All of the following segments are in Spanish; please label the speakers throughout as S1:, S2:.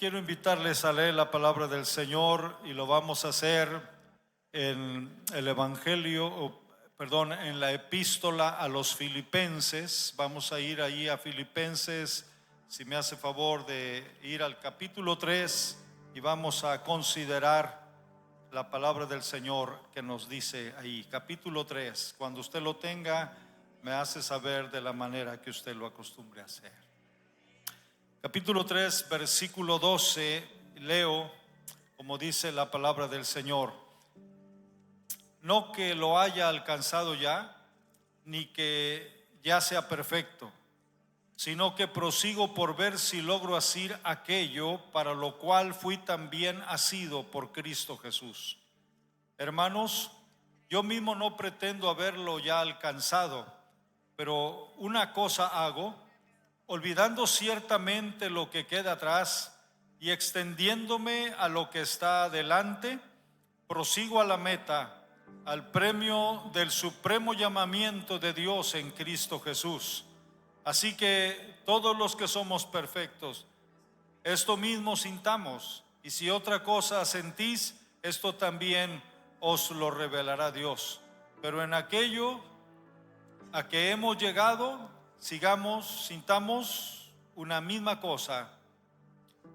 S1: Quiero invitarles a leer la palabra del Señor y lo vamos a hacer en el en la epístola a los Filipenses. Vamos a ir ahí a Filipenses, si me hace favor de ir al capítulo 3 y vamos a considerar la palabra del Señor que nos dice ahí, capítulo 3. Cuando usted lo tenga, me hace saber de la manera que usted lo acostumbre a hacer. Capítulo 3, versículo 12, leo como dice la palabra del Señor: no que lo haya alcanzado ya, ni que ya sea perfecto, sino que prosigo por ver si logro hacer aquello para lo cual fui también asido por Cristo Jesús. Hermanos, yo mismo no pretendo haberlo ya alcanzado, pero una cosa hago, olvidando ciertamente lo que queda atrás y extendiéndome a lo que está adelante, prosigo a la meta, al premio del supremo llamamiento de Dios en Cristo Jesús. Así que todos los que somos perfectos, esto mismo sintamos, y si otra cosa sentís, esto también os lo revelará Dios. Pero en aquello a que hemos llegado, sintamos una misma cosa,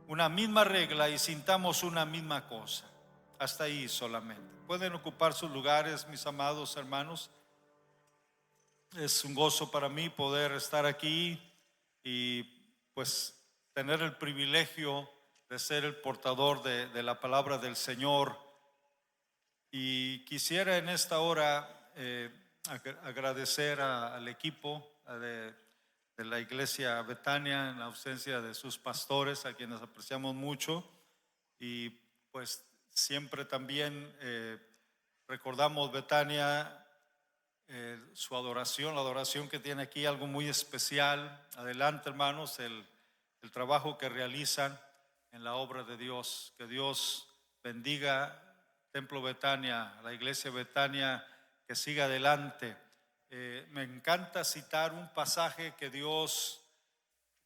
S1: una misma regla, y sintamos una misma cosa. Hasta ahí solamente. Pueden ocupar sus lugares, mis amados hermanos. Es un gozo para mí poder estar aquí y pues tener el privilegio de ser el portador de la palabra del Señor. Y quisiera en esta hora agradecer al equipo de la iglesia Betania, en la ausencia de sus pastores, a quienes apreciamos mucho, y pues siempre también recordamos Betania, su adoración, la adoración que tiene aquí, algo muy especial. Adelante, hermanos, el trabajo que realizan en la obra de Dios. Que Dios bendiga Templo Betania, la iglesia Betania, que siga adelante. Me encanta citar un pasaje que Dios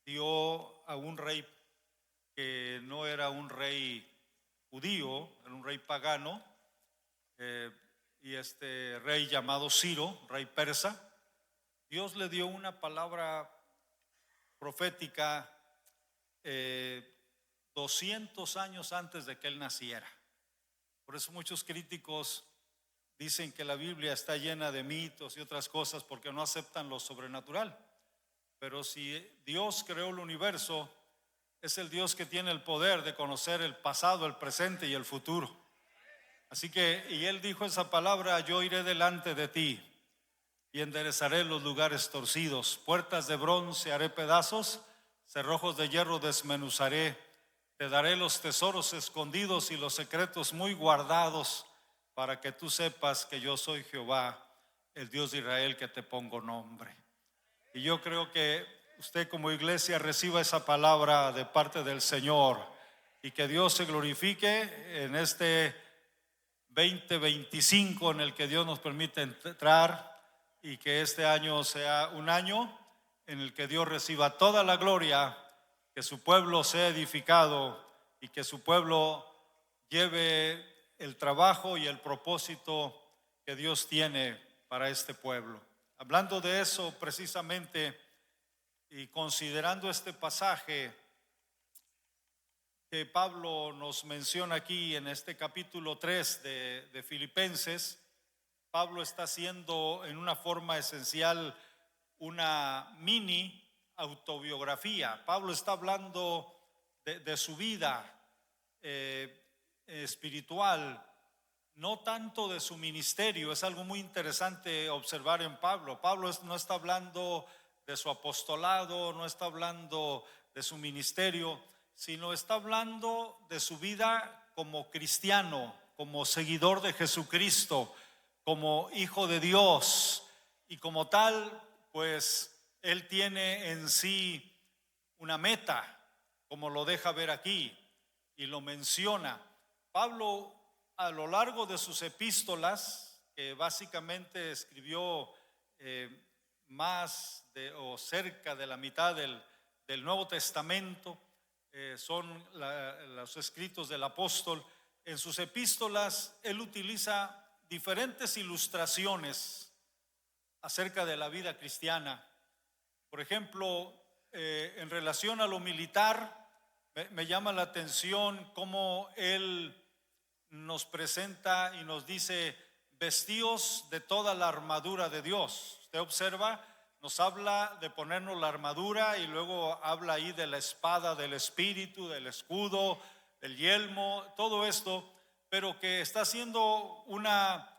S1: dio a un rey que no era un rey judío, era un rey pagano, y este rey llamado Ciro, rey persa. Dios le dio una palabra profética 200 años antes de que él naciera. Por eso muchos críticos dicen que la Biblia está llena de mitos y otras cosas porque no aceptan lo sobrenatural. Pero si Dios creó el universo, es el Dios que tiene el poder de conocer el pasado, el presente y el futuro. Así que, y él dijo esa palabra: yo iré delante de ti y enderezaré los lugares torcidos, puertas de bronce haré pedazos, cerrojos de hierro desmenuzaré, te daré los tesoros escondidos y los secretos muy guardados, para que tú sepas que yo soy Jehová, el Dios de Israel, que te pongo nombre. Y yo creo que usted como iglesia reciba esa palabra de parte del Señor, y que Dios se glorifique en este 2025 en el que Dios nos permite entrar, y que este año sea un año en el que Dios reciba toda la gloria, que su pueblo sea edificado y que su pueblo lleve el trabajo y el propósito que Dios tiene para este pueblo. Hablando de eso precisamente y considerando este pasaje que Pablo nos menciona aquí en este capítulo 3 de Filipenses, Pablo está haciendo en una forma esencial una mini autobiografía. Pablo está hablando de su vida espiritual, no tanto de su ministerio. Es algo muy interesante observar en Pablo. Pablo no está hablando de su apostolado, no está hablando de su ministerio, sino está hablando de su vida como cristiano, como seguidor de Jesucristo, como hijo de Dios. Y como tal, pues él tiene en sí una meta, como lo deja ver aquí y lo menciona. Pablo, a lo largo de sus epístolas, que básicamente escribió más de o cerca de la mitad del Nuevo Testamento, son los escritos del apóstol. En sus epístolas él utiliza diferentes ilustraciones acerca de la vida cristiana. Por ejemplo, en relación a lo militar, me llama la atención cómo él nos presenta y nos dice: vestíos de toda la armadura de Dios. Usted observa, nos habla de ponernos la armadura y luego habla ahí de la espada del Espíritu, del escudo, del yelmo, todo esto, pero que está haciendo una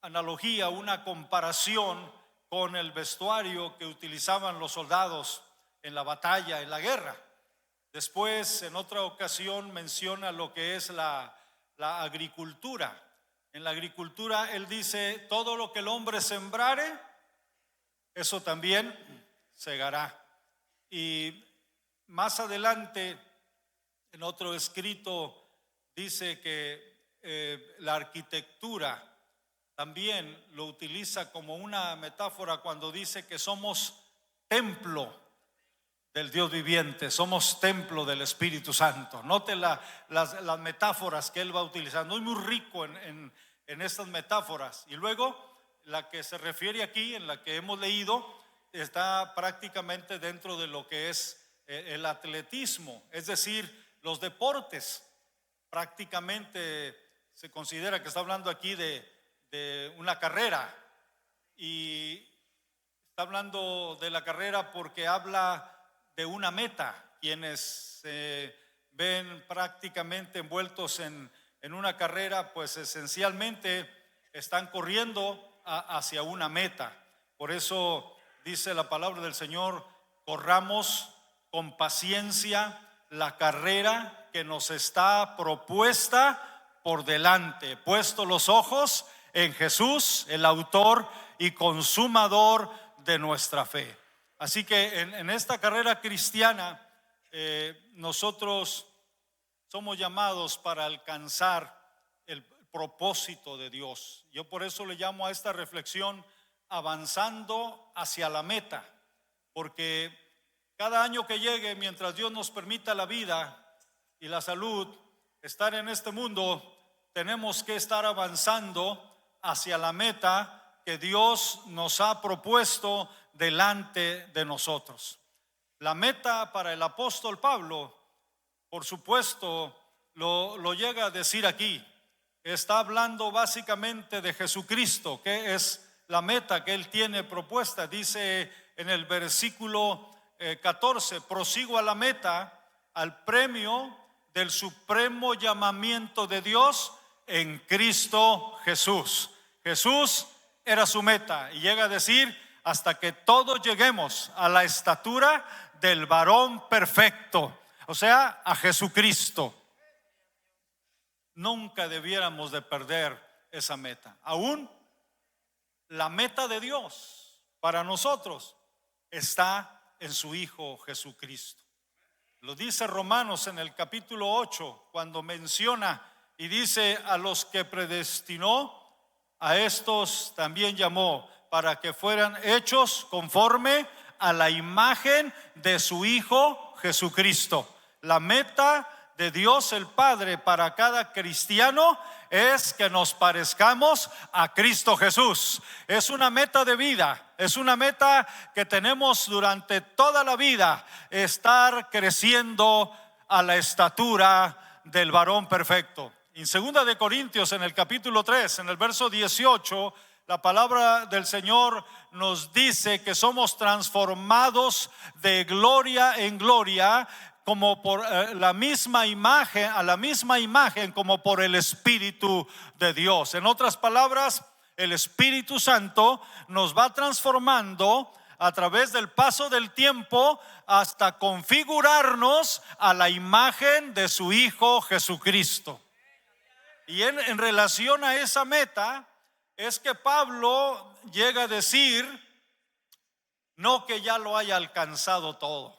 S1: analogía, una comparación con el vestuario que utilizaban los soldados en la batalla, en la guerra. Después, en otra ocasión, menciona lo que es la agricultura. En la agricultura él dice: todo lo que el hombre sembrare, eso también segará. Y más adelante, en otro escrito, dice que la arquitectura también lo utiliza como una metáfora cuando dice que somos templo del Dios viviente, somos templo del Espíritu Santo. Note las metáforas que él va utilizando. Es muy rico en estas metáforas. Y luego la que se refiere aquí, en la que hemos leído, está prácticamente dentro de lo que es el atletismo, es decir, los deportes. Prácticamente se considera que está hablando aquí de una carrera, y está hablando de la carrera porque habla de una meta. Quienes se ven prácticamente envueltos en una carrera, pues esencialmente están corriendo hacia una meta. Por eso dice la palabra del Señor: corramos con paciencia la carrera que nos está propuesta por delante, puesto los ojos en Jesús, el autor y consumador de nuestra fe. Así que en esta carrera cristiana nosotros somos llamados para alcanzar el propósito de Dios. Yo por eso le llamo a esta reflexión avanzando hacia la meta, porque cada año que llegue, mientras Dios nos permita la vida y la salud, estar en este mundo, tenemos que estar avanzando hacia la meta que Dios nos ha propuesto delante de nosotros. La meta para el apóstol Pablo, por supuesto, lo llega a decir aquí. Está hablando básicamente de Jesucristo, que es la meta que él tiene propuesta. Dice en el versículo 14: prosigo a la meta, al premio del supremo llamamiento de Dios en Cristo Jesús. Jesús era su meta, y llega a decir: hasta que todos lleguemos a la estatura del varón perfecto, o sea, a Jesucristo. Nunca debiéramos de perder esa meta. Aún la meta de Dios para nosotros está en su Hijo Jesucristo. Lo dice Romanos en el capítulo 8, cuando menciona y dice: a los que predestinó, a estos también llamó, para que fueran hechos conforme a la imagen de su Hijo Jesucristo. La meta de Dios el Padre para cada cristiano es que nos parezcamos a Cristo Jesús. Es una meta de vida, es una meta que tenemos durante toda la vida: estar creciendo a la estatura del varón perfecto. En 2 de Corintios, en el capítulo 3, en el verso 18, la palabra del Señor nos dice que somos transformados de gloria en gloria, como por la misma imagen, a la misma imagen como por el Espíritu de Dios. En otras palabras, el Espíritu Santo nos va transformando a través del paso del tiempo hasta configurarnos a la imagen de su Hijo Jesucristo. Y en relación a esa meta es que Pablo llega a decir: no que ya lo haya alcanzado todo.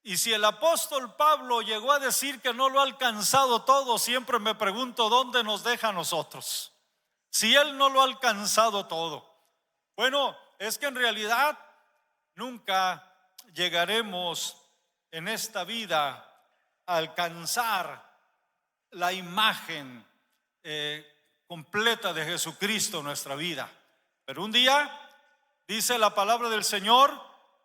S1: Y si el apóstol Pablo llegó a decir que no lo ha alcanzado todo, siempre me pregunto dónde nos deja a nosotros, si él no lo ha alcanzado todo. Bueno, es que en realidad nunca llegaremos en esta vida alcanzar la imagen completa de Jesucristo en nuestra vida. Pero un día dice la palabra del Señor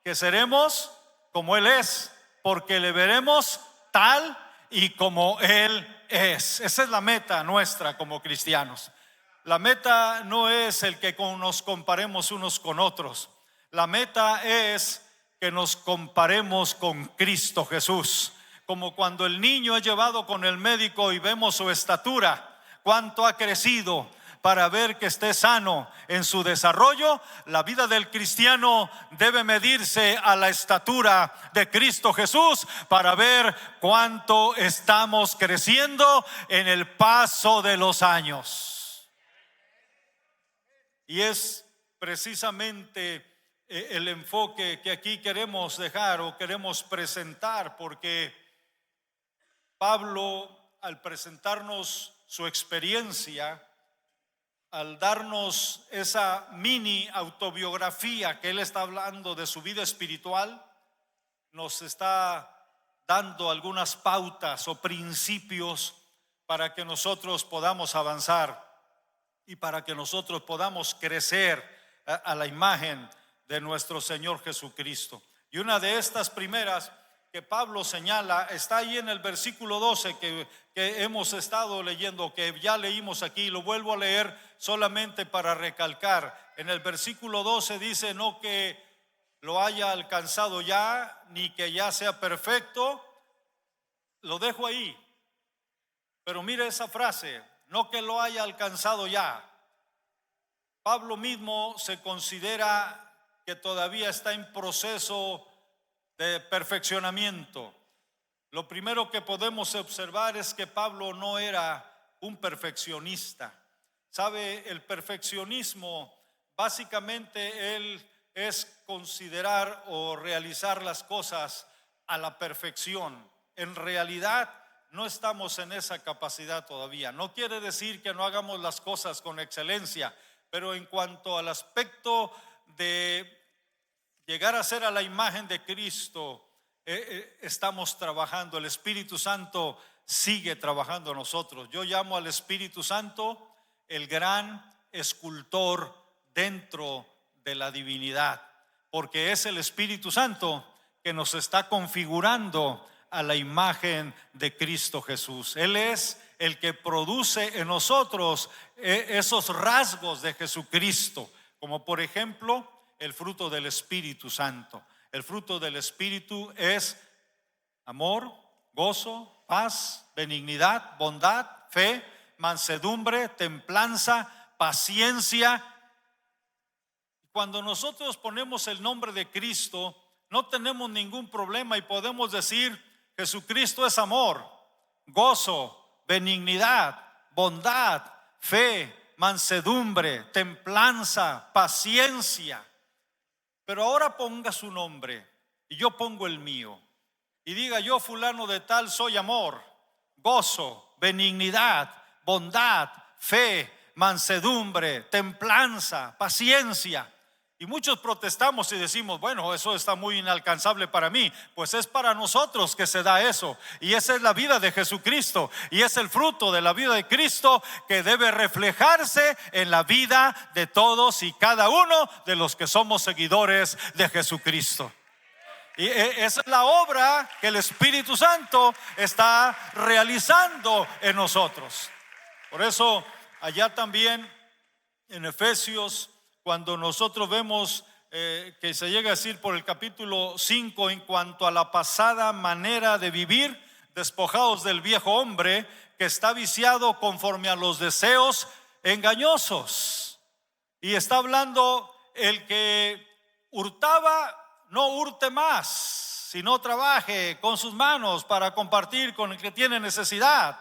S1: que seremos como Él es, porque le veremos tal y como Él es. Esa es la meta nuestra como cristianos. La meta no es el que nos comparemos unos con otros. La meta es que nos comparemos con Cristo Jesús. Como cuando el niño es llevado con el médico y vemos su estatura, cuánto ha crecido, para ver que esté sano en su desarrollo. La vida del cristiano debe medirse a la estatura de Cristo Jesús para ver cuánto estamos creciendo en el paso de los años. Y es precisamente el enfoque que aquí queremos dejar o queremos presentar, porque Pablo, al presentarnos su experiencia, al darnos esa mini autobiografía que él está hablando de su vida espiritual, nos está dando algunas pautas o principios para que nosotros podamos avanzar y para que nosotros podamos crecer a la imagen de nuestro Señor Jesucristo. Y una de estas primeras que Pablo señala está ahí en el versículo 12 que hemos estado leyendo, que ya leímos aquí. Lo vuelvo a leer solamente para recalcar. En el versículo 12 dice: no que lo haya alcanzado ya, ni que ya sea perfecto. Lo dejo ahí, pero mire esa frase: no que lo haya alcanzado ya. Pablo mismo se considera que todavía está en proceso de perfeccionamiento. Lo primero que podemos observar es que Pablo no era un perfeccionista. ¿Sabe? El perfeccionismo básicamente es considerar o realizar las cosas a la perfección. En realidad no estamos en esa capacidad todavía. No quiere decir que no hagamos las cosas con excelencia, pero en cuanto al aspecto de llegar a ser a la imagen de Cristo, estamos trabajando. El Espíritu Santo sigue trabajando en nosotros. Yo llamo al Espíritu Santo el gran escultor dentro de la divinidad, porque es el Espíritu Santo que nos está configurando a la imagen de Cristo Jesús. Él es el que produce en nosotros esos rasgos de Jesucristo, como por ejemplo el fruto del Espíritu Santo. El fruto del Espíritu es amor, gozo, paz, benignidad, bondad, fe, mansedumbre, templanza, paciencia. Cuando nosotros ponemos el nombre de Cristo, no tenemos ningún problema y podemos decir: Jesucristo es amor, gozo, benignidad, bondad, fe, mansedumbre, templanza, paciencia. Pero ahora ponga su nombre y yo pongo el mío y diga: yo fulano de tal soy amor, gozo, benignidad, bondad, fe, mansedumbre, templanza, paciencia. Y muchos protestamos y decimos: bueno, eso está muy inalcanzable para mí. Pues es para nosotros que se da eso. Y esa es la vida de Jesucristo. Y es el fruto de la vida de Cristo que debe reflejarse en la vida de todos y cada uno de los que somos seguidores de Jesucristo. Y esa es la obra que el Espíritu Santo está realizando en nosotros. Por eso allá también en Efesios, cuando nosotros vemos que se llega a decir por el capítulo 5, en cuanto a la pasada manera de vivir, despojados del viejo hombre que está viciado conforme a los deseos engañosos. Y está hablando: el que hurtaba, no hurte más, sino trabaje con sus manos para compartir con el que tiene necesidad.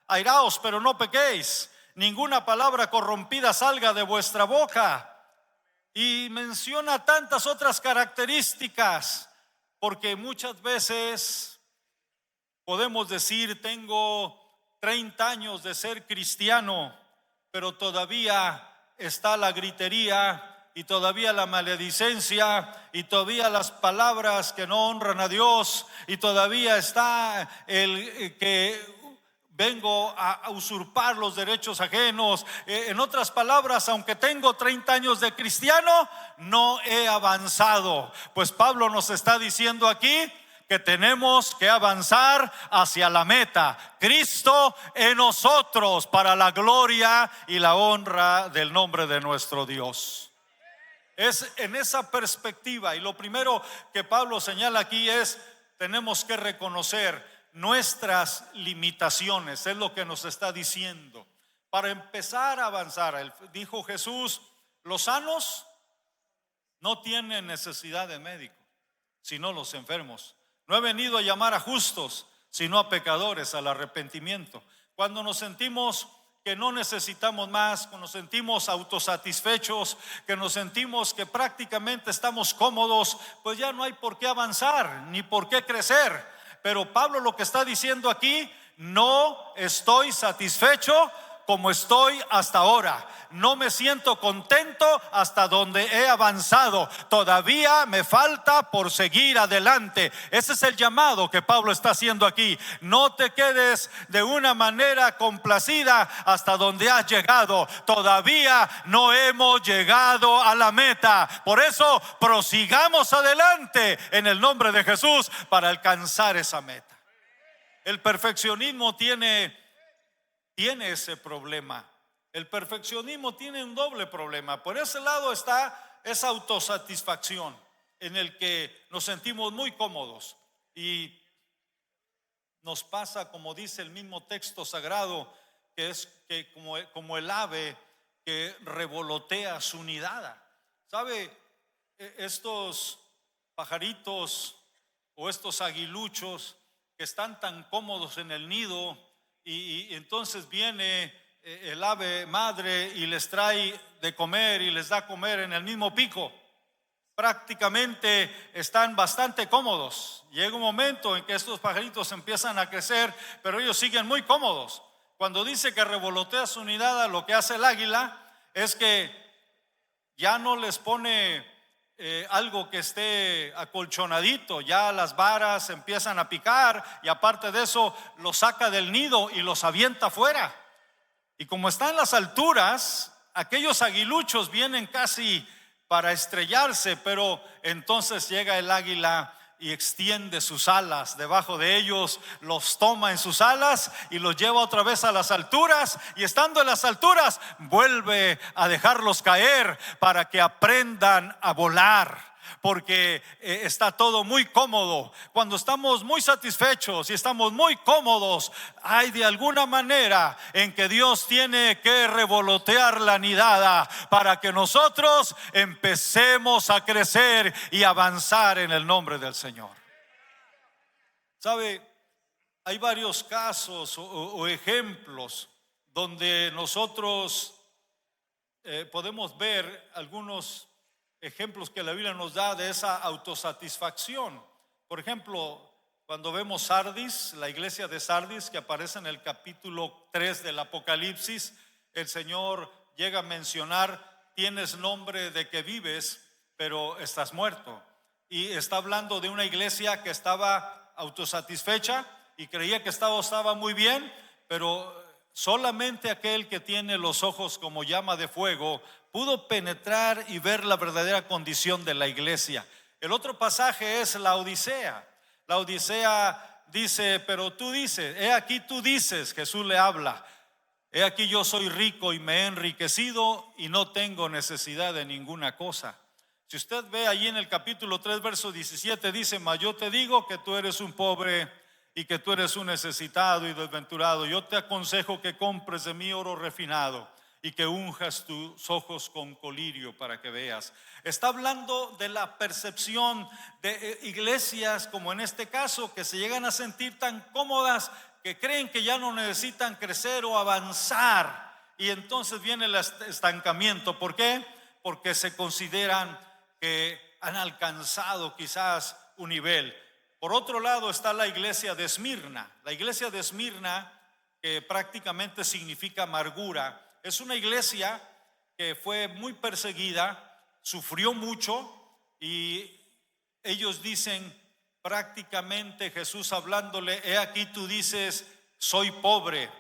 S1: Airaos, pero no pequéis. Ninguna palabra corrompida salga de vuestra boca. Y menciona tantas otras características, porque muchas veces podemos decir: tengo 30 años de ser cristiano, pero todavía está la gritería y todavía la maledicencia y todavía las palabras que no honran a Dios y todavía está el que vengo a usurpar los derechos ajenos. En otras palabras, aunque tengo 30 años de cristiano, no he avanzado. Pues Pablo nos está diciendo aquí que tenemos que avanzar hacia la meta, Cristo en nosotros, para la gloria y la honra del nombre de nuestro Dios. Es en esa perspectiva, y lo primero que Pablo señala aquí es: tenemos que reconocer nuestras limitaciones. Es lo que nos está diciendo. Para empezar a avanzar, dijo Jesús: los sanos no tienen necesidad de médico, sino los enfermos. No he venido a llamar a justos, sino a pecadores al arrepentimiento. Cuando nos sentimos que no necesitamos más, cuando nos sentimos autosatisfechos, que nos sentimos que prácticamente estamos cómodos, pues ya no hay por qué avanzar ni por qué crecer. Pero Pablo lo que está diciendo aquí: no estoy satisfecho como estoy hasta ahora. No me siento contento hasta donde he avanzado. Todavía me falta por seguir adelante. Ese es el llamado que Pablo está haciendo aquí. No te quedes de una manera complacida hasta donde has llegado. Todavía no hemos llegado a la meta. Por eso prosigamos adelante en el nombre de Jesús para alcanzar esa meta. El perfeccionismo tiene ese problema. El perfeccionismo tiene un doble problema. Por ese lado está esa autosatisfacción en el que nos sentimos muy cómodos y nos pasa, como dice el mismo texto sagrado, que es que como el ave que revolotea su nidada. ¿Sabe? Estos pajaritos o estos aguiluchos que están tan cómodos en el nido, y entonces viene el ave madre y les trae de comer y les da comer en el mismo pico. Prácticamente están bastante cómodos. Llega un momento en que estos pajaritos empiezan a crecer, pero ellos siguen muy cómodos. Cuando dice que revolotea su nidada, lo que hace el águila es que ya no les pone algo que esté acolchonadito, ya las varas empiezan a picar, y aparte de eso los saca del nido y los avienta afuera. Y como están en las alturas, aquellos aguiluchos vienen casi para estrellarse, pero entonces llega el águila y extiende sus alas debajo de ellos, los toma en sus alas y los lleva otra vez a las alturas, y estando en las alturas vuelve a dejarlos caer para que aprendan a volar. Porque está todo muy cómodo. Cuando estamos muy satisfechos y estamos muy cómodos, hay de alguna manera en que Dios tiene que revolotear la nidada para que nosotros empecemos a crecer y avanzar en el nombre del Señor. ¿Sabe? Hay varios casos o ejemplos donde nosotros podemos ver algunos ejemplos que la Biblia nos da de esa autosatisfacción. Por ejemplo, cuando vemos Sardis, la iglesia de Sardis, que aparece en el capítulo 3 del Apocalipsis, el Señor llega a mencionar: tienes nombre de que vives, pero estás muerto. Y está hablando de una iglesia que estaba autosatisfecha y creía que estaba muy bien, pero solamente aquel que tiene los ojos como llama de fuego pudo penetrar y ver la verdadera condición de la iglesia. El otro pasaje es la Odisea. La Odisea dice: pero tú dices, he aquí tú dices, Jesús le habla, he aquí yo soy rico y me he enriquecido y no tengo necesidad de ninguna cosa. Si usted ve allí en el capítulo 3 verso 17, dice: mas yo te digo que tú eres un pobre y que tú eres un necesitado y desventurado. Yo te aconsejo que compres de mí oro refinado y que unjas tus ojos con colirio para que veas. Está hablando de la percepción de iglesias como en este caso, que se llegan a sentir tan cómodas que creen que ya no necesitan crecer o avanzar, y entonces viene el estancamiento. ¿Por qué? Porque se consideran que han alcanzado quizás un nivel. Por otro lado está la iglesia de Esmirna. La iglesia de Esmirna, que prácticamente significa amargura, es una iglesia que fue muy perseguida sufrió mucho y ellos dicen prácticamente, Jesús hablándole: he aquí tú dices soy pobre,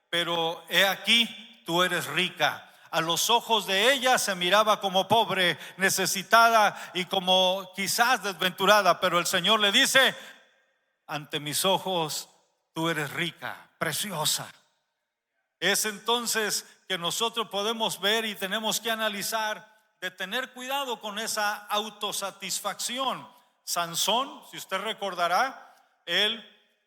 S1: pero he aquí tú eres rica. A los ojos de ella se miraba como pobre, necesitada y como quizás desventurada, pero el Señor le dice: ante mis ojos tú eres rica, preciosa. Es entonces que nosotros podemos ver y tenemos que analizar de tener cuidado con esa autosatisfacción. Sansón, si usted recordará, él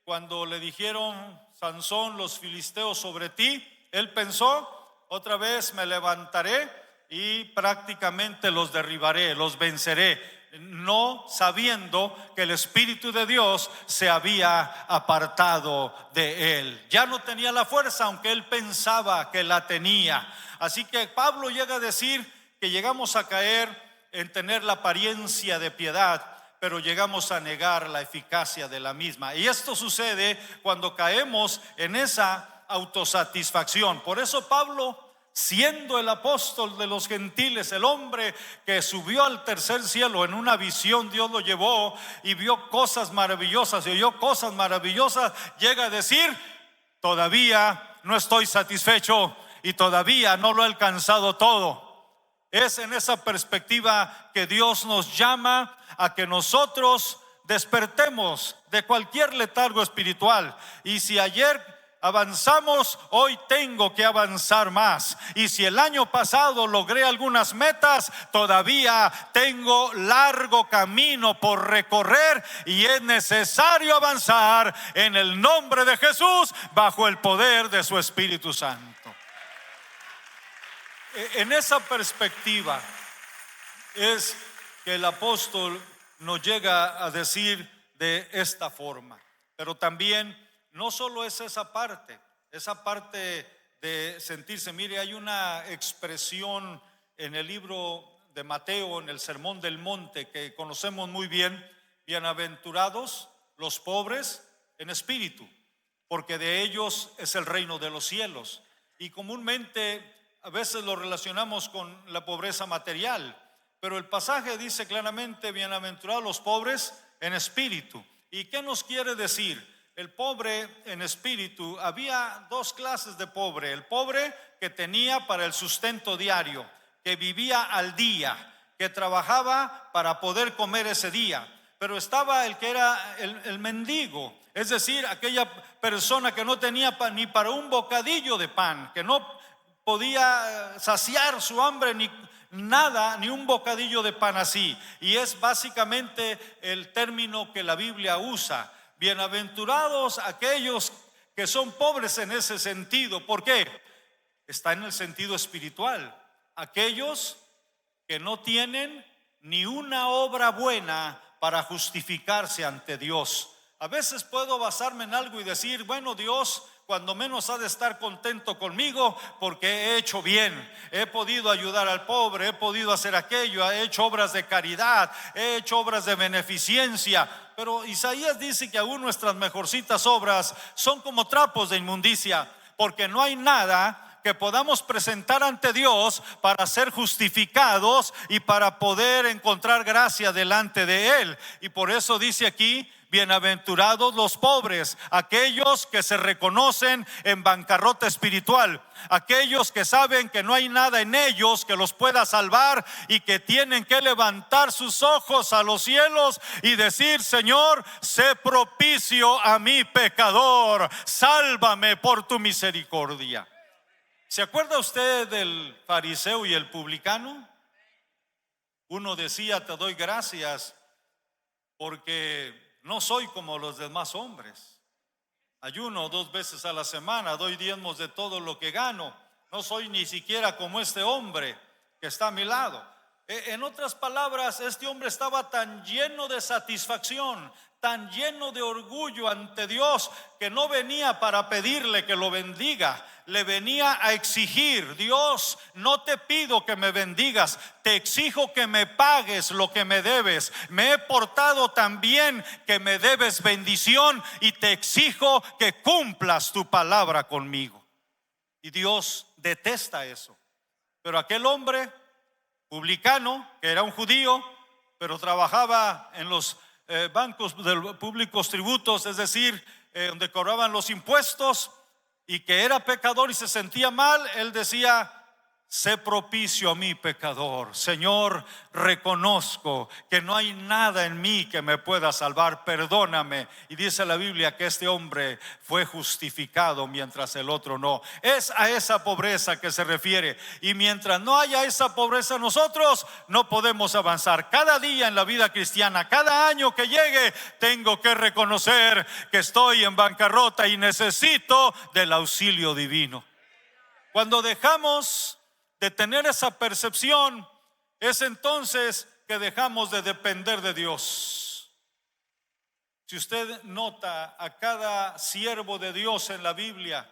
S1: cuando le dijeron: Sansón, los filisteos sobre ti, él pensó: otra vez me levantaré y prácticamente los derribaré, los venceré, no sabiendo que el Espíritu de Dios se había apartado de él. Ya no tenía la fuerza, aunque él pensaba que la tenía. Así que Pablo llega a decir que llegamos a caer en tener la apariencia de piedad, pero llegamos a negar la eficacia de la misma. Y esto sucede cuando caemos en esa autosatisfacción. Por eso Pablo, siendo el apóstol de los gentiles, el hombre que subió al tercer cielo en una visión, Dios lo llevó y vio cosas maravillosas y oyó cosas maravillosas, llega a decir: todavía no estoy satisfecho y todavía no lo he alcanzado todo. Es en esa perspectiva que Dios nos llama a que nosotros despertemos de cualquier letargo espiritual. Y si ayer avanzamos, hoy tengo que avanzar más. Y si el año pasado logré algunas metas, todavía tengo largo camino por recorrer y es necesario avanzar en el nombre de Jesús, bajo el poder de su Espíritu Santo. En esa perspectiva es que el apóstol nos llega a decir de esta forma. Pero también no solo es esa parte de sentirse. Mire, hay una expresión en el libro de Mateo, en el Sermón del Monte, que conocemos muy bien: bienaventurados los pobres en espíritu, porque de ellos es el reino de los cielos. Y comúnmente a veces lo relacionamos con la pobreza material, pero el pasaje dice claramente: bienaventurados los pobres en espíritu. ¿Y qué nos quiere decir? El pobre en espíritu, había dos clases de pobre: el pobre que tenía para el sustento diario, que vivía al día, que trabajaba para poder comer ese día. Pero estaba el que era el mendigo, es decir, aquella persona que no tenía ni para un bocadillo de pan, que no podía saciar su hambre ni nada, ni un bocadillo de pan así. Y es básicamente el término que la Biblia usa: bienaventurados aquellos que son pobres en ese sentido. ¿Por qué? Está en el sentido espiritual. Aquellos que no tienen ni una obra buena para justificarse ante Dios. A veces puedo basarme en algo y decir: bueno, Dios cuando menos ha de estar contento conmigo porque he hecho bien, he podido ayudar al pobre, he podido hacer aquello, he hecho obras de caridad, he hecho obras de beneficencia. Pero Isaías dice que aún nuestras mejorcitas obras son como trapos de inmundicia, porque no hay nada que podamos presentar ante Dios para ser justificados y para poder encontrar gracia delante de Él. Y por eso dice aquí: bienaventurados los pobres, aquellos que se reconocen en bancarrota espiritual, aquellos que saben que no hay nada en ellos que los pueda salvar y que tienen que levantar sus ojos a los cielos y decir: Señor, sé propicio a mi pecador, sálvame por tu misericordia. ¿Se acuerda usted del fariseo y el publicano? Uno decía: te doy gracias porque no soy como los demás hombres. Ayuno 2 veces a la semana, doy diezmos de todo lo que gano. No soy ni siquiera como este hombre que está a mi lado. En otras palabras, este hombre estaba tan lleno de satisfacción, tan lleno de orgullo ante Dios, que no venía para pedirle que lo bendiga, le venía a exigir: Dios, no te pido que me bendigas, te exijo que me pagues lo que me debes. Me he portado tan bien que me debes bendición y te exijo que cumplas tu palabra conmigo. Y Dios detesta eso. Pero aquel hombre publicano, que era un judío, pero trabajaba en los bancos de los públicos tributos, es decir, donde cobraban los impuestos, y que era pecador y se sentía mal. Él decía: sé propicio a mí, pecador. Señor, reconozco que no hay nada en mí que me pueda salvar, perdóname. Y dice la Biblia que este hombre fue justificado mientras el otro no. Es a esa pobreza que se refiere. Y mientras no haya esa pobreza, nosotros no podemos avanzar. Cada día en la vida cristiana, cada año que llegue, tengo que reconocer que estoy en bancarrota y necesito del auxilio divino. Cuando dejamos de tener esa percepción, es entonces que dejamos de depender de Dios. Si usted nota a cada siervo de Dios en la Biblia,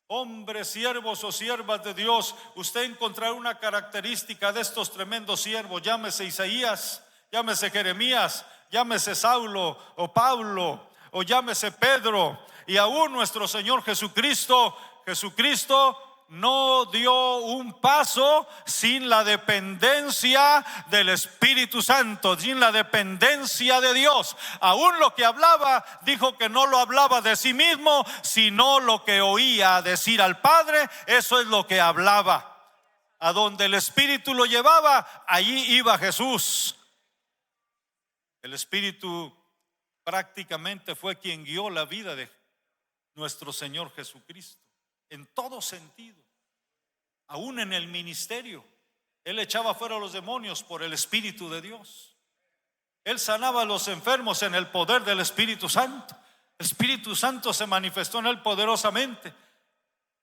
S1: hombres, siervos o siervas de Dios, usted encontrará una característica de estos tremendos siervos. Llámese Isaías, llámese Jeremías, llámese Saulo o Pablo, o llámese Pedro, y aún nuestro Señor Jesucristo. Jesucristo no dio un paso sin la dependencia del Espíritu Santo, sin la dependencia de Dios. Aún lo que hablaba, dijo que no lo hablaba de sí mismo, sino lo que oía decir al Padre, eso es lo que hablaba. A donde el Espíritu lo llevaba, allí iba Jesús. El Espíritu prácticamente fue quien guió la vida de nuestro Señor Jesucristo en todo sentido. Aún en el ministerio, Él echaba fuera a los demonios por el Espíritu de Dios. Él sanaba a los enfermos en el poder del Espíritu Santo. El Espíritu Santo se manifestó en Él poderosamente.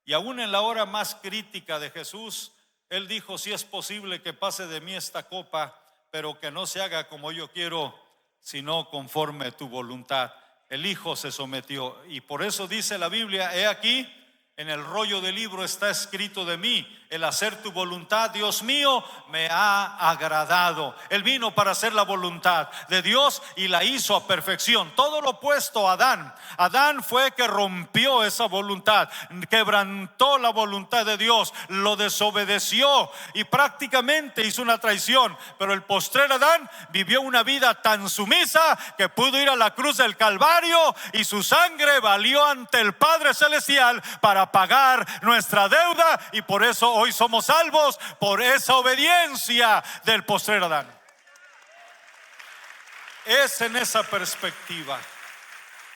S1: Y aún en la hora más crítica de Jesús, Él dijo: si es posible que pase de mí esta copa, pero que no se haga como yo quiero, sino conforme tu voluntad. El Hijo se sometió, y por eso dice la Biblia: he aquí, en el rollo del libro está escrito de mí, el hacer tu voluntad, Dios mío, me ha agradado. Él vino para hacer la voluntad de Dios y la hizo a perfección. Todo lo opuesto a Adán. Adán fue que rompió esa voluntad, quebrantó la voluntad de Dios, lo desobedeció y prácticamente hizo una traición. Pero el postrer Adán vivió una vida tan sumisa que pudo ir a la cruz del Calvario, y su sangre valió ante el Padre Celestial para pagar nuestra deuda, y por eso hoy somos salvos por esa obediencia del postrer Adán. Es en esa perspectiva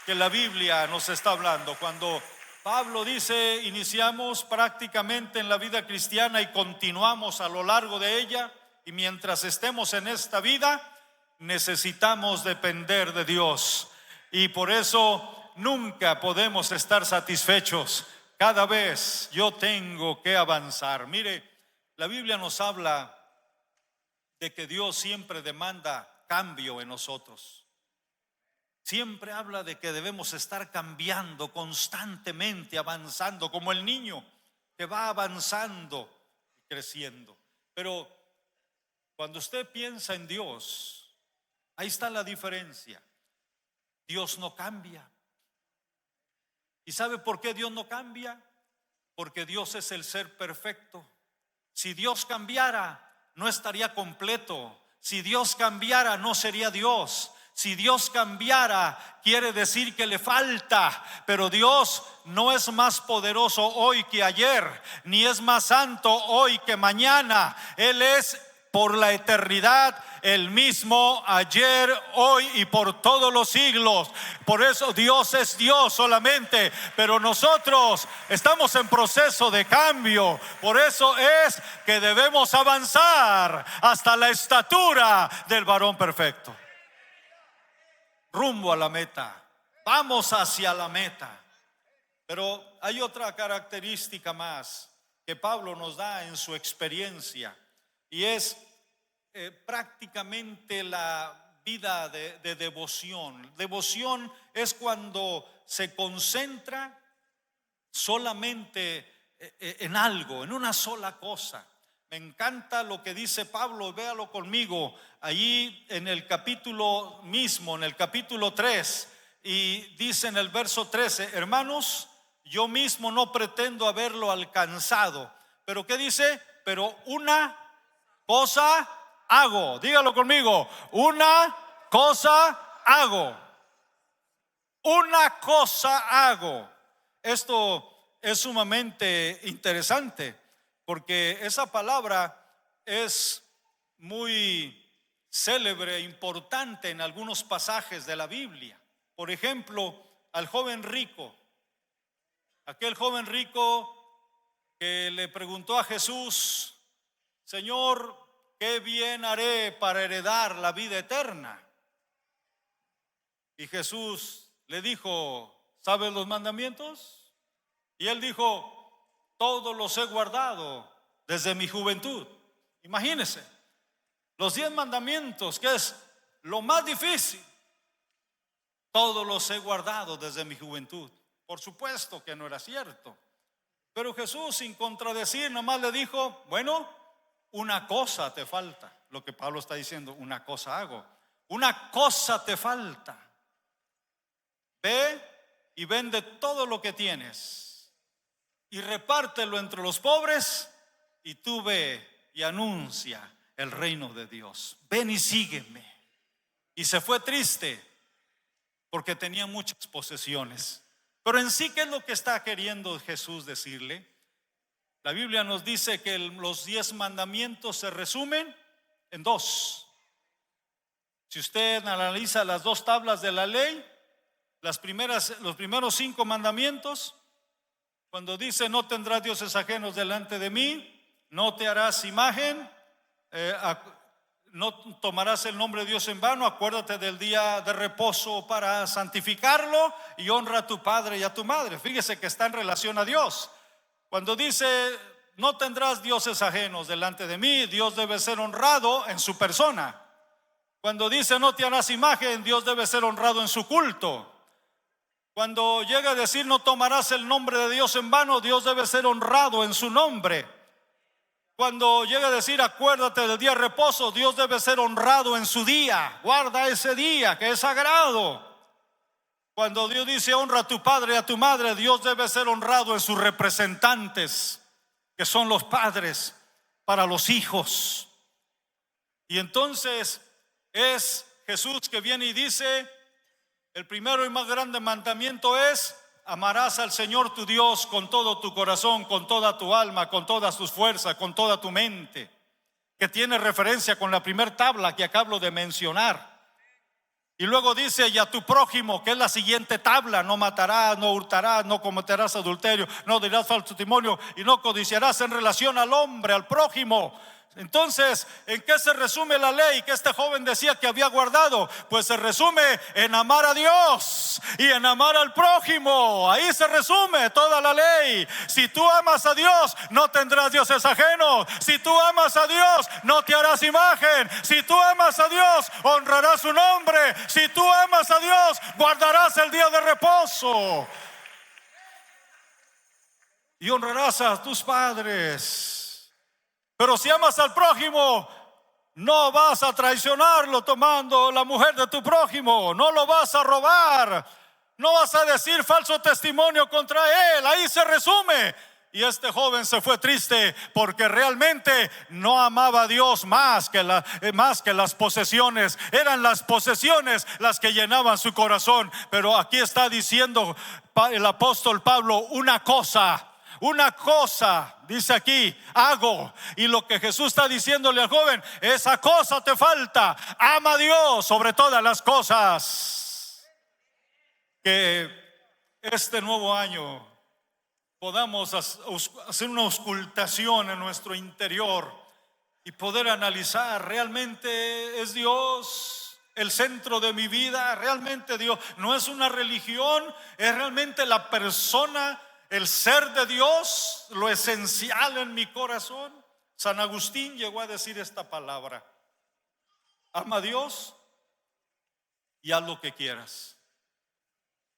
S1: que la Biblia nos está hablando. Cuando Pablo dice: iniciamos prácticamente en la vida cristiana y continuamos a lo largo de ella, y mientras estemos en esta vida necesitamos depender de Dios, y por eso nunca podemos estar satisfechos. Cada vez yo tengo que avanzar. Mire, la Biblia nos habla de que Dios siempre demanda cambio en nosotros. Siempre habla de que debemos estar cambiando constantemente, avanzando, como el niño que va avanzando y creciendo. Pero cuando usted piensa en Dios, ahí está la diferencia. Dios no cambia. ¿Y sabe por qué Dios no cambia? Porque Dios es el ser perfecto. Si Dios cambiara, no estaría completo. Si Dios cambiara, no sería Dios. Si Dios cambiara, quiere decir que le falta. Pero Dios no es más poderoso hoy que ayer, ni es más santo hoy que mañana. Él es por la eternidad el mismo, ayer, hoy y por todos los siglos. Por eso Dios es Dios solamente, pero nosotros estamos en proceso de cambio. Por eso es que debemos avanzar hasta la estatura del varón perfecto, rumbo a la meta. Vamos hacia la meta. Pero hay otra característica más que Pablo nos da en su experiencia, y es prácticamente la vida de devoción. Devoción es cuando se concentra solamente en algo, en una sola cosa. Me encanta lo que dice Pablo, véalo conmigo, allí en el capítulo mismo, en el capítulo 3, y dice en el verso 13: hermanos, yo mismo no pretendo haberlo alcanzado. Pero ¿qué dice? Pero una cosa hago. Dígalo conmigo. Una cosa hago. Una cosa hago. Esto es sumamente interesante porque esa palabra es muy célebre e importante en algunos pasajes de la Biblia. Por ejemplo, al joven rico, aquel joven rico que le preguntó a Jesús: Señor, ¿qué bien haré para heredar la vida eterna? Y Jesús le dijo: ¿sabes los mandamientos? Y él dijo: todos los he guardado desde mi juventud. Imagínense, los 10 mandamientos, que es lo más difícil, todos los he guardado desde mi juventud. Por supuesto que no era cierto, pero Jesús, sin contradecir, nomás le dijo: bueno, una cosa te falta. Lo que Pablo está diciendo, una cosa hago. Una cosa te falta. Ve y vende todo lo que tienes y repártelo entre los pobres, y tú ve y anuncia el reino de Dios. Ven y sígueme. Y se fue triste porque tenía muchas posesiones. Pero en sí, ¿qué es lo que está queriendo Jesús decirle? La Biblia nos dice que los 10 mandamientos se resumen en 2. Si usted analiza las 2 tablas de la ley, los primeros 5 mandamientos, cuando dice: no tendrás dioses ajenos delante de mí, no te harás imagen, no tomarás el nombre de Dios en vano, acuérdate del día de reposo para santificarlo, y honra a tu padre y a tu madre. Fíjese que está en relación a Dios. Cuando dice: no tendrás dioses ajenos delante de mí, Dios debe ser honrado en su persona. Cuando dice: no te harás imagen, Dios debe ser honrado en su culto. Cuando llega a decir: no tomarás el nombre de Dios en vano, Dios debe ser honrado en su nombre. Cuando llega a decir: acuérdate del día de reposo, Dios debe ser honrado en su día. Guarda ese día que es sagrado. Cuando Dios dice: honra a tu padre y a tu madre, Dios debe ser honrado en sus representantes, que son los padres para los hijos. Y entonces es Jesús que viene y dice: el primero y más grande mandamiento es: amarás al Señor tu Dios con todo tu corazón, con toda tu alma, con todas tus fuerzas, con toda tu mente, que tiene referencia con la primera tabla que acabo de mencionar. Y luego dice: y a tu prójimo, que es la siguiente tabla: no matarás, no hurtarás, no cometerás adulterio, no dirás falso testimonio y no codiciarás, en relación al hombre, al prójimo. Entonces, ¿en qué se resume la ley que este joven decía que había guardado? Pues se resume en amar a Dios y en amar al prójimo. Ahí se resume toda la ley. Si tú amas a Dios, no tendrás dioses ajenos. Si tú amas a Dios, no te harás imagen. Si tú amas a Dios, honrarás su nombre. Si tú amas a Dios, guardarás el día de reposo y honrarás a tus padres. Pero si amas al prójimo, no vas a traicionarlo tomando la mujer de tu prójimo, no lo vas a robar, no vas a decir falso testimonio contra él. Ahí se resume. Y este joven se fue triste porque realmente no amaba a Dios más que las posesiones. Eran las posesiones las que llenaban su corazón. Pero aquí está diciendo el apóstol Pablo: una cosa, dice aquí, hago. Y lo que Jesús está diciéndole al joven: esa cosa te falta. Ama a Dios sobre todas las cosas. Que este nuevo año podamos hacer una auscultación en nuestro interior y poder analizar: ¿realmente es Dios el centro de mi vida? ¿Realmente Dios no es una religión? ¿Es realmente la persona, el ser de Dios, lo esencial en mi corazón? San Agustín llegó a decir esta palabra: ama a Dios y haz lo que quieras,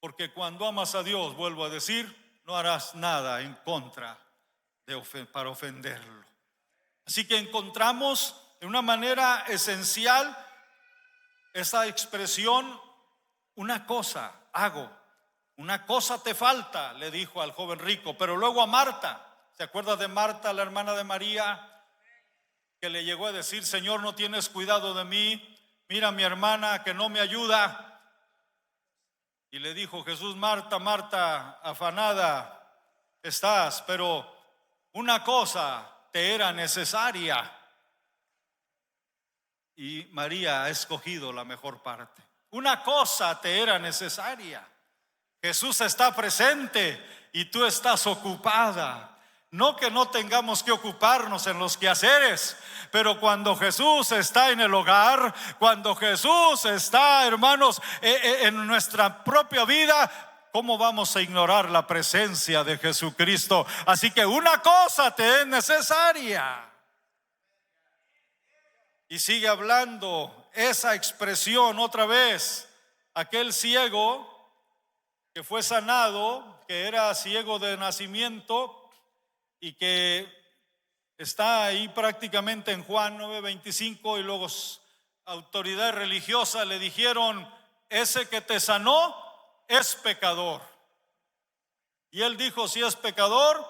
S1: porque cuando amas a Dios, vuelvo a decir, no harás nada en contra para ofenderlo. Así que encontramos de una manera esencial esa expresión: una cosa hago. Una cosa te falta, le dijo al joven rico. Pero luego a Marta, ¿se acuerda de Marta, la hermana de María, que le llegó a decir: Señor, no tienes cuidado de mí, mira a mi hermana que no me ayuda. Y le dijo Jesús: Marta, Marta, afanada estás, pero una cosa te era necesaria, y María ha escogido la mejor parte. Una cosa te era necesaria. Jesús está presente y tú estás ocupada. No que no tengamos que ocuparnos en los quehaceres, pero cuando Jesús está en el hogar, cuando Jesús está, hermanos, en nuestra propia vida, ¿cómo vamos a ignorar la presencia de Jesucristo? Así que una cosa te es necesaria. Y sigue hablando esa expresión otra vez. Aquel ciego que fue sanado, que era ciego de nacimiento, y que está ahí prácticamente en Juan 9:25, y luego autoridades religiosas le dijeron: ese que te sanó es pecador. Y él dijo: si es pecador,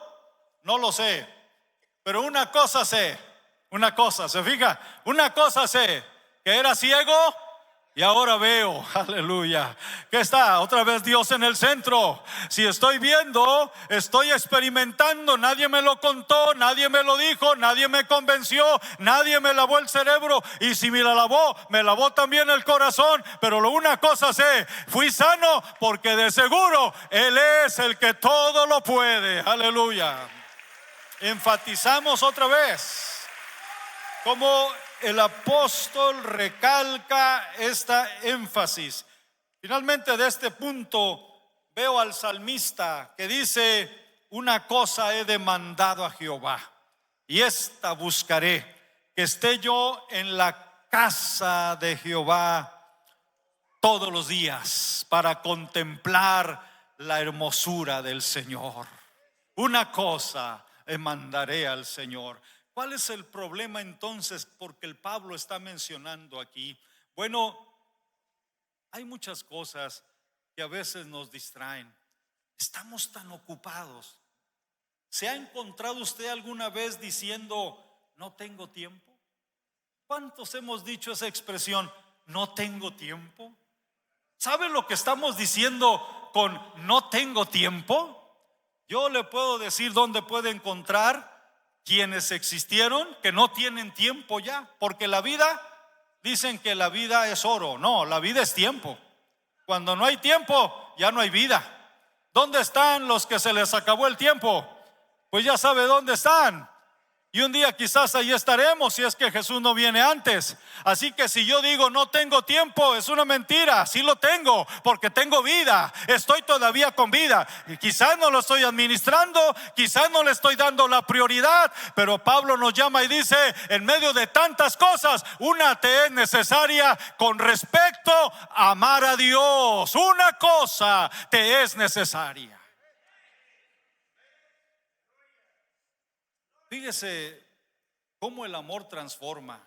S1: no lo sé, pero una cosa sé, una cosa, ¿se fija? Una cosa sé, que era ciego y ahora veo. Aleluya. ¿Qué está? Otra vez Dios en el centro. Si estoy viendo, estoy experimentando. Nadie me lo contó, nadie me lo dijo, nadie me convenció, nadie me lavó el cerebro. Y si me la lavó, me lavó también el corazón. Pero una cosa sé: fui sano porque de seguro Él es el que todo lo puede. Aleluya. Enfatizamos otra vez como el apóstol recalca esta énfasis. Finalmente, de este punto veo al salmista que dice: una cosa he demandado a Jehová, y esta buscaré, que esté yo en la casa de Jehová todos los días, para contemplar la hermosura del Señor. Una cosa demandaré al Señor. ¿Cuál es el problema entonces? Porque el Pablo está mencionando aquí. Bueno, hay muchas cosas que a veces nos distraen. Estamos tan ocupados. ¿Se ha encontrado usted alguna vez diciendo: no tengo tiempo? ¿Cuántos hemos dicho esa expresión: no tengo tiempo? ¿Sabe lo que estamos diciendo con no tengo tiempo? Yo le puedo decir dónde puede encontrar quienes existieron que no tienen tiempo ya, porque la vida, dicen que la vida es oro. No, la vida es tiempo. Cuando no hay tiempo, ya no hay vida. ¿Dónde están los que se les acabó el tiempo? Pues ya sabe dónde están. Y un día quizás ahí estaremos, si es que Jesús no viene antes. Así que si yo digo no tengo tiempo, es una mentira. Sí lo tengo, porque tengo vida. Estoy todavía con vida. Y quizás no lo estoy administrando, quizás no le estoy dando la prioridad. Pero Pablo nos llama y dice: en medio de tantas cosas, una te es necesaria con respecto a amar a Dios. Una cosa te es necesaria. Fíjese cómo el amor transforma.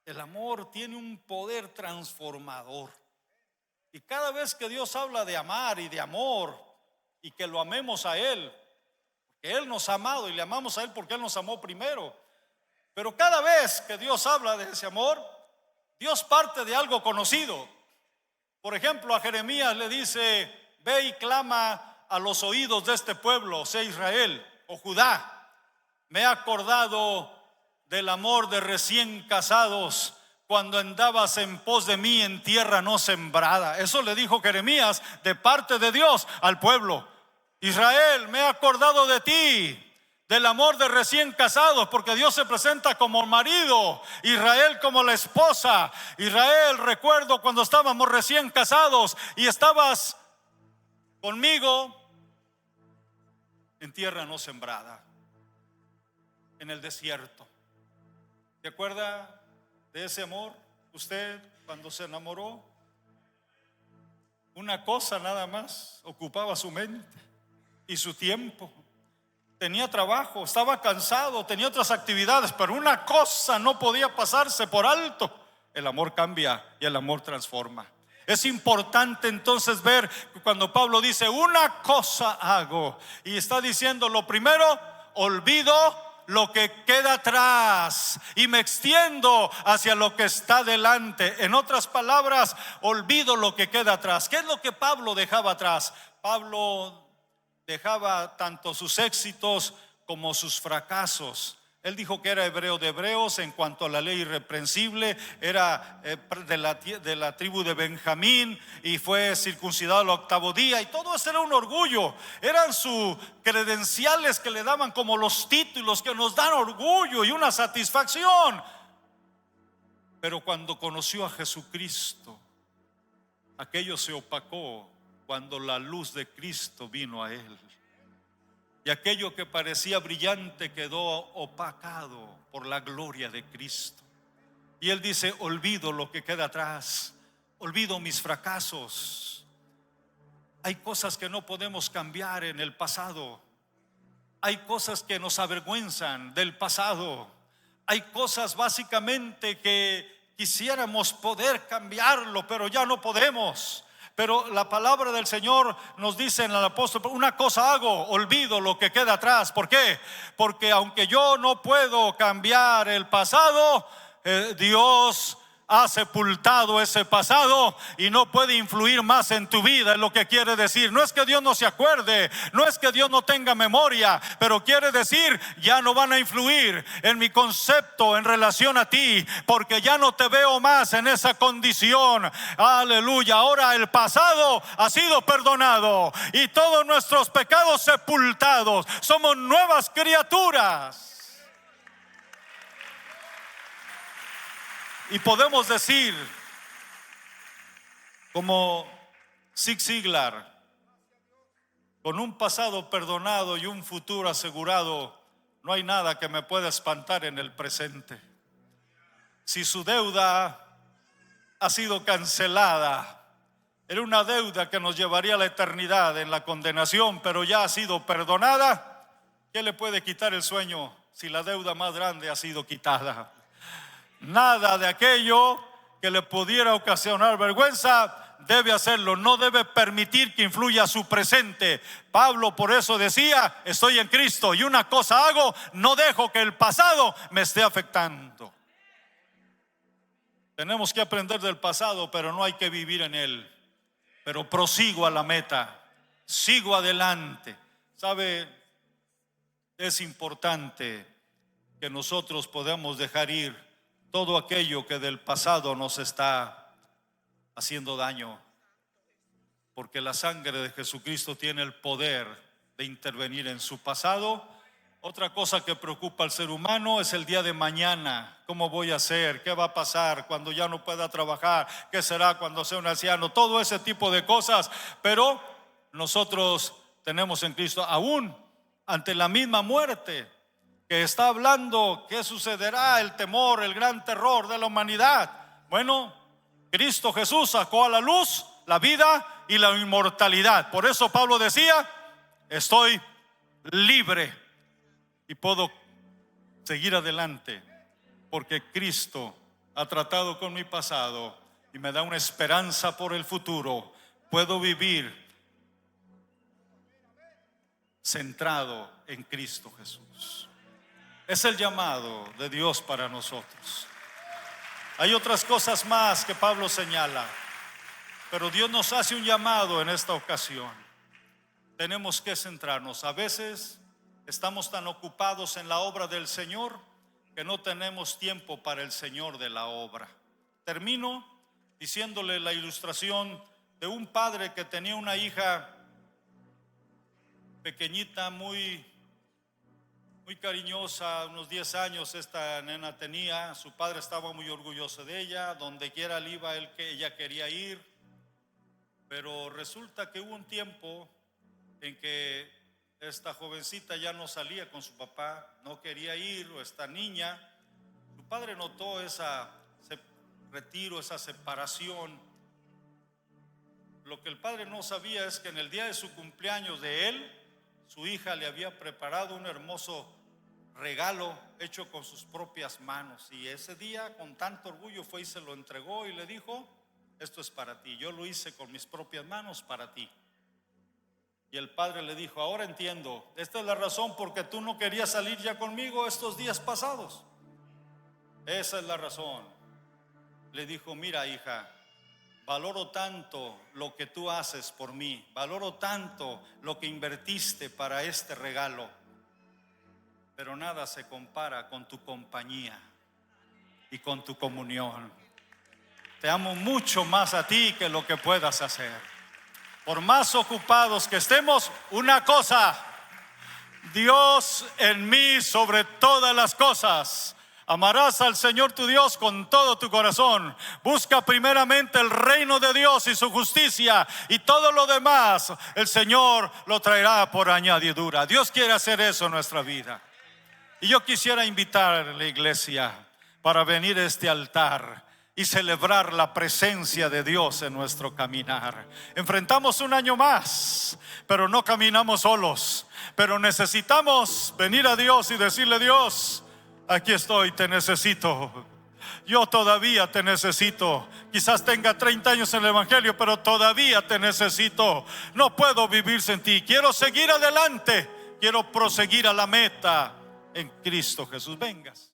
S1: El amor tiene un poder transformador. Y cada vez que Dios habla de amar y de amor, y que lo amemos a Él, porque Él nos ha amado y le amamos a Él porque Él nos amó primero. Pero cada vez que Dios habla de ese amor, Dios parte de algo conocido. Por ejemplo, a Jeremías le dice: ve y clama a los oídos de este pueblo, sea Israel o Judá. Me he acordado del amor de recién casados cuando andabas en pos de mí en tierra no sembrada. Eso le dijo Jeremías de parte de Dios al pueblo. Israel, me he acordado de ti, del amor de recién casados, porque Dios se presenta como marido, Israel como la esposa. Israel, recuerdo cuando estábamos recién casados y estabas conmigo en tierra no sembrada, en el desierto. ¿Se acuerda de ese amor? Usted cuando se enamoró, una cosa nada más ocupaba su mente y su tiempo. Tenía trabajo, estaba cansado, tenía otras actividades, pero una cosa no podía pasarse por alto: el amor cambia y el amor transforma. Es importante entonces ver cuando Pablo dice: una cosa hago, y está diciendo: lo primero, olvido lo que queda atrás y me extiendo hacia lo que está delante. En otras palabras, olvido lo que queda atrás. ¿Qué es lo que Pablo dejaba atrás? Pablo dejaba tanto sus éxitos como sus fracasos. Él dijo que era hebreo de hebreos en cuanto a la ley irreprensible, era de la tribu de Benjamín y fue circuncidado al 8º día, y todo eso era un orgullo, eran sus credenciales que le daban como los títulos que nos dan orgullo y una satisfacción. Pero cuando conoció a Jesucristo, aquello se opacó cuando la luz de Cristo vino a él. Y aquello que parecía brillante quedó opacado por la gloria de Cristo. Y él dice: olvido lo que queda atrás, olvido mis fracasos. Hay cosas que no podemos cambiar en el pasado. Hay cosas que nos avergüenzan del pasado. Hay cosas básicamente que quisiéramos poder cambiarlo, pero ya no podemos. Pero la palabra del Señor nos dice en el apóstol: una cosa hago, olvido lo que queda atrás. ¿Por qué? Porque aunque yo no puedo cambiar el pasado, Dios ha sepultado ese pasado y no puede influir más en tu vida. Es lo que quiere decir. No es que Dios no se acuerde, no es que Dios no tenga memoria, pero quiere decir: ya no van a influir en mi concepto en relación a ti, porque ya no te veo más en esa condición. Aleluya. Ahora el pasado ha sido perdonado y todos nuestros pecados sepultados. Somos nuevas criaturas. Y podemos decir, como Zig Ziglar: con un pasado perdonado y un futuro asegurado, no hay nada que me pueda espantar en el presente. Si su deuda ha sido cancelada, era una deuda que nos llevaría a la eternidad en la condenación, pero ya ha sido perdonada. ¿Qué le puede quitar el sueño si la deuda más grande ha sido quitada? Nada de aquello que le pudiera ocasionar vergüenza debe hacerlo. No debe permitir que influya su presente. Pablo por eso decía: estoy en Cristo y una cosa hago, no dejo que el pasado me esté afectando. Tenemos que aprender del pasado, pero no hay que vivir en él. Pero prosigo a la meta, sigo adelante. ¿Sabe? Es importante que nosotros podamos dejar ir todo aquello que del pasado nos está haciendo daño, porque la sangre de Jesucristo tiene el poder de intervenir en su pasado. Otra cosa que preocupa al ser humano es el día de mañana. ¿Cómo voy a hacer? ¿Qué va a pasar cuando ya no pueda trabajar? ¿Qué será cuando sea un anciano? Todo ese tipo de cosas. Pero nosotros tenemos en Cristo, aún ante la misma muerte que está hablando, ¿qué sucederá? El temor, el gran terror de la humanidad. Bueno, Cristo Jesús sacó a la luz la vida y la inmortalidad. Por eso Pablo decía: estoy libre y puedo seguir adelante, porque Cristo ha tratado con mi pasado y me da una esperanza por el futuro. Puedo vivir centrado en Cristo Jesús. Es el llamado de Dios para nosotros. Hay otras cosas más que Pablo señala, pero Dios nos hace un llamado en esta ocasión. Tenemos que centrarnos. A veces estamos tan ocupados en la obra del Señor que no tenemos tiempo para el Señor de la obra. Termino diciéndole la ilustración de un padre que tenía una hija pequeñita, muy cariñosa, unos 10 años esta nena tenía. Su padre estaba muy orgulloso de ella, donde quiera él iba, ella quería ir. Pero resulta que hubo un tiempo en que esta jovencita ya no salía con su papá, no quería ir, o esta niña. Su padre notó ese retiro, esa separación. Lo que el padre no sabía es que en el día de su cumpleaños de él, su hija le había preparado un hermoso regalo hecho con sus propias manos, y ese día con tanto orgullo fue y se lo entregó y le dijo: esto es para ti, yo lo hice con mis propias manos para ti. Y el padre le dijo: ahora entiendo, esta es la razón por qué tú no querías salir ya conmigo estos días pasados. Esa es la razón. Le dijo: mira, hija, valoro tanto lo que tú haces por mí, valoro tanto lo que invertiste para este regalo, pero nada se compara con tu compañía y con tu comunión. Te amo mucho más a ti que lo que puedas hacer. Por más ocupados que estemos, una cosa: Dios en mí sobre todas las cosas. Amarás al Señor tu Dios con todo tu corazón. Busca primeramente el reino de Dios y su justicia, y todo lo demás el Señor lo traerá por añadidura. Dios quiere hacer eso en nuestra vida. Y yo quisiera invitar a la iglesia para venir a este altar y celebrar la presencia de Dios en nuestro caminar. Enfrentamos un año más, pero no caminamos solos. Pero necesitamos venir a Dios y decirle: Dios, aquí estoy, te necesito. Yo todavía te necesito. Quizás tenga 30 años en el evangelio, pero todavía te necesito. No puedo vivir sin ti. Quiero seguir adelante. Quiero proseguir a la meta en Cristo Jesús. Vengas.